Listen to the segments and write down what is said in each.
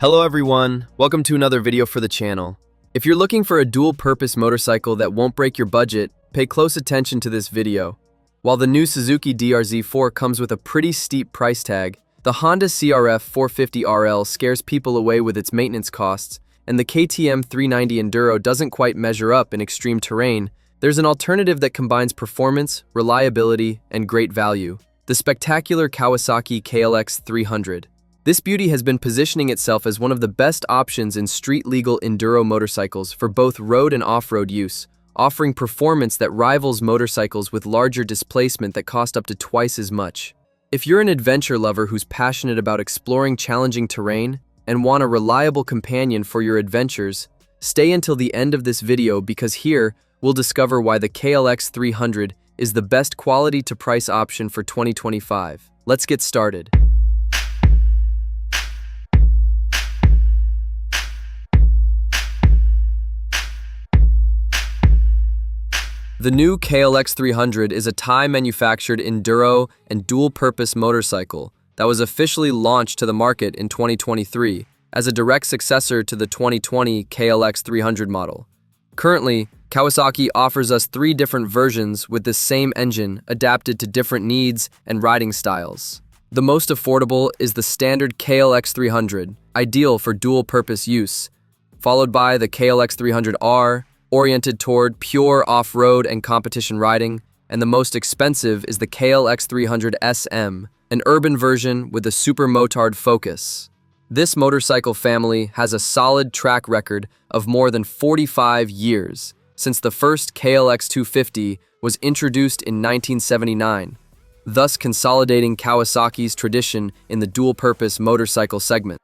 Hello everyone, welcome to another video for the channel. If you're looking for a dual-purpose motorcycle that won't break your budget, pay close attention to this video. While the new Suzuki DRZ4 comes with a pretty steep price tag, the Honda CRF 450RL scares people away with its maintenance costs, and the KTM 390 Enduro doesn't quite measure up in extreme terrain. There's an alternative that combines performance, reliability, and great value: the spectacular Kawasaki KLX 300. This beauty has been positioning itself as one of the best options in street-legal enduro motorcycles for both road and off-road use, offering performance that rivals motorcycles with larger displacement that cost up to twice as much. If you're an adventure lover who's passionate about exploring challenging terrain and want a reliable companion for your adventures, stay until the end of this video because here we'll discover why the KLX 300 is the best quality to price option for 2025. Let's get started. The new KLX 300 is a Thai-manufactured enduro and dual-purpose motorcycle that was officially launched to the market in 2023 as a direct successor to the 2020 KLX 300 model. Currently, Kawasaki offers us 3 different versions with the same engine adapted to different needs and riding styles. The most affordable is the standard KLX 300, ideal for dual-purpose use, followed by the KLX 300R, oriented toward pure off-road and competition riding, and the most expensive is the KLX 300 SM, an urban version with a super motard focus. This motorcycle family has a solid track record of more than 45 years, since the first KLX 250 was introduced in 1979, thus consolidating Kawasaki's tradition in the dual-purpose motorcycle segment.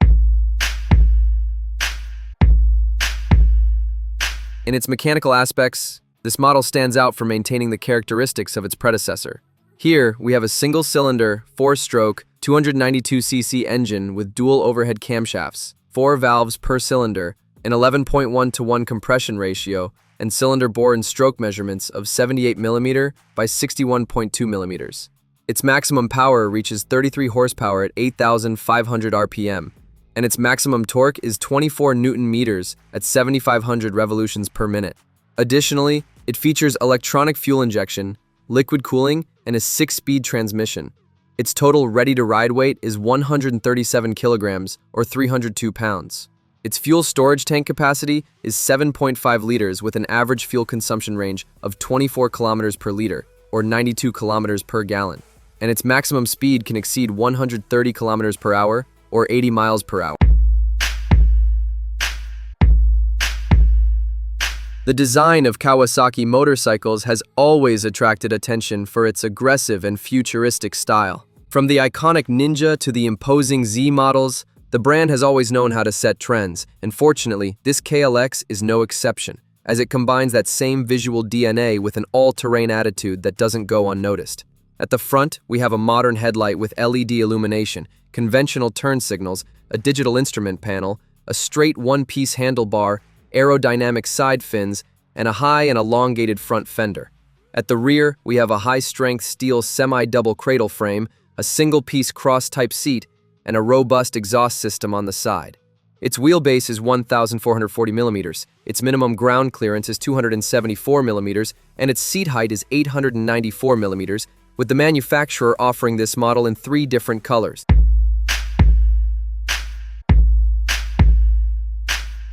In its mechanical aspects, this model stands out for maintaining the characteristics of its predecessor. Here, we have a single-cylinder, 4-stroke, 292cc engine with dual overhead camshafts, 4 valves per cylinder, an 11.1:1 compression ratio, and cylinder bore and stroke measurements of 78mm by 61.2mm. Its maximum power reaches 33 horsepower at 8,500 RPM. And its maximum torque is 24 Nm at 7,500 revolutions per minute. Additionally, it features electronic fuel injection, liquid cooling, and a 6-speed transmission. Its total ready-to-ride weight is 137 kilograms or 302 pounds. Its fuel storage tank capacity is 7.5 liters with an average fuel consumption range of 24 kilometers per liter or 92 kilometers per gallon. And its maximum speed can exceed 130 kilometers per hour or 80 miles per hour. The design of Kawasaki motorcycles has always attracted attention for its aggressive and futuristic style. From the iconic Ninja to the imposing Z models, the brand has always known how to set trends, and fortunately, this KLX is no exception, as it combines that same visual DNA with an all-terrain attitude that doesn't go unnoticed. At the front, we have a modern headlight with LED illumination, conventional turn signals, a digital instrument panel, a straight one-piece handlebar, aerodynamic side fins, and a high and elongated front fender. At the rear, we have a high-strength steel semi-double cradle frame, a single-piece cross-type seat, and a robust exhaust system on the side. Its wheelbase is 1,440 millimeters, its minimum ground clearance is 274 millimeters, and its seat height is 894 millimeters, with the manufacturer offering this model in 3 different colors.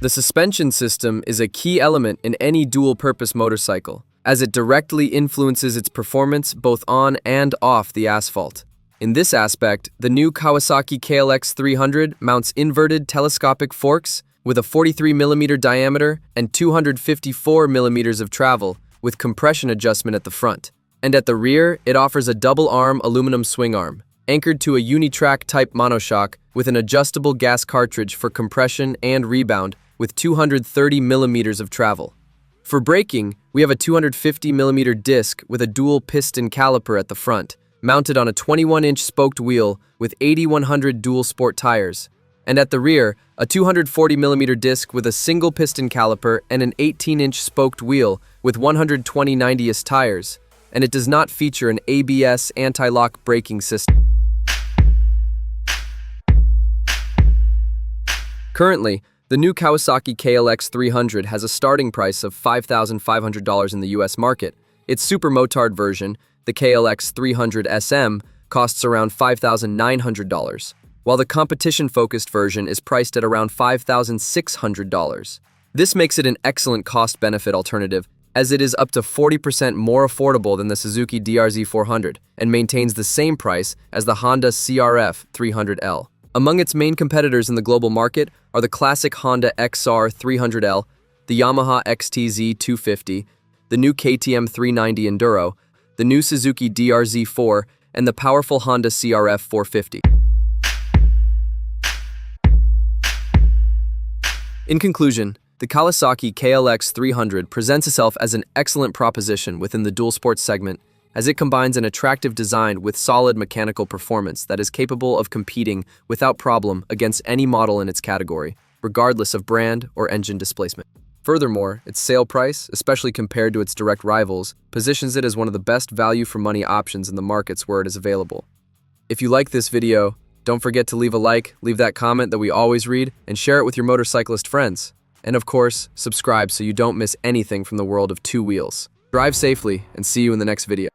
The suspension system is a key element in any dual-purpose motorcycle, as it directly influences its performance both on and off the asphalt. In this aspect, the new Kawasaki KLX 300 mounts inverted telescopic forks with a 43mm diameter and 254mm of travel, with compression adjustment at the front. And at the rear, it offers a double-arm aluminum swing arm, anchored to a unitrack-type monoshock with an adjustable gas cartridge for compression and rebound, with 230mm of travel. For braking, we have a 250mm disc with a dual piston caliper at the front, mounted on a 21-inch spoked wheel with 8100 dual.sport tires, and at the rear, a 240mm disc with a single piston caliper and an 18-inch spoked wheel with 120/90 tires, and it does not feature an ABS anti-lock braking system. Currently, the new Kawasaki KLX 300 has a starting price of $5,500 in the US market. Its super motard version, the KLX 300 SM, costs around $5,900, while the competition-focused version is priced at around $5,600. This makes it an excellent cost-benefit alternative, as it is up to 40% more affordable than the Suzuki DRZ400 and maintains the same price as the Honda CRF 300L. Among its main competitors in the global market are the classic Honda XR 300L, the Yamaha XTZ 250, the new KTM 390 Enduro, the new Suzuki DRZ4, and the powerful Honda CRF 450. In conclusion, the Kawasaki KLX 300 presents itself as an excellent proposition within the dual sports segment, as it combines an attractive design with solid mechanical performance that is capable of competing without problem against any model in its category, regardless of brand or engine displacement. Furthermore, its sale price, especially compared to its direct rivals, positions it as one of the best value-for-money options in the markets where it is available. If you like this video, don't forget to leave a like, leave that comment that we always read, and share it with your motorcyclist friends. And of course, subscribe so you don't miss anything from the world of two wheels. Drive safely, and see you in the next video.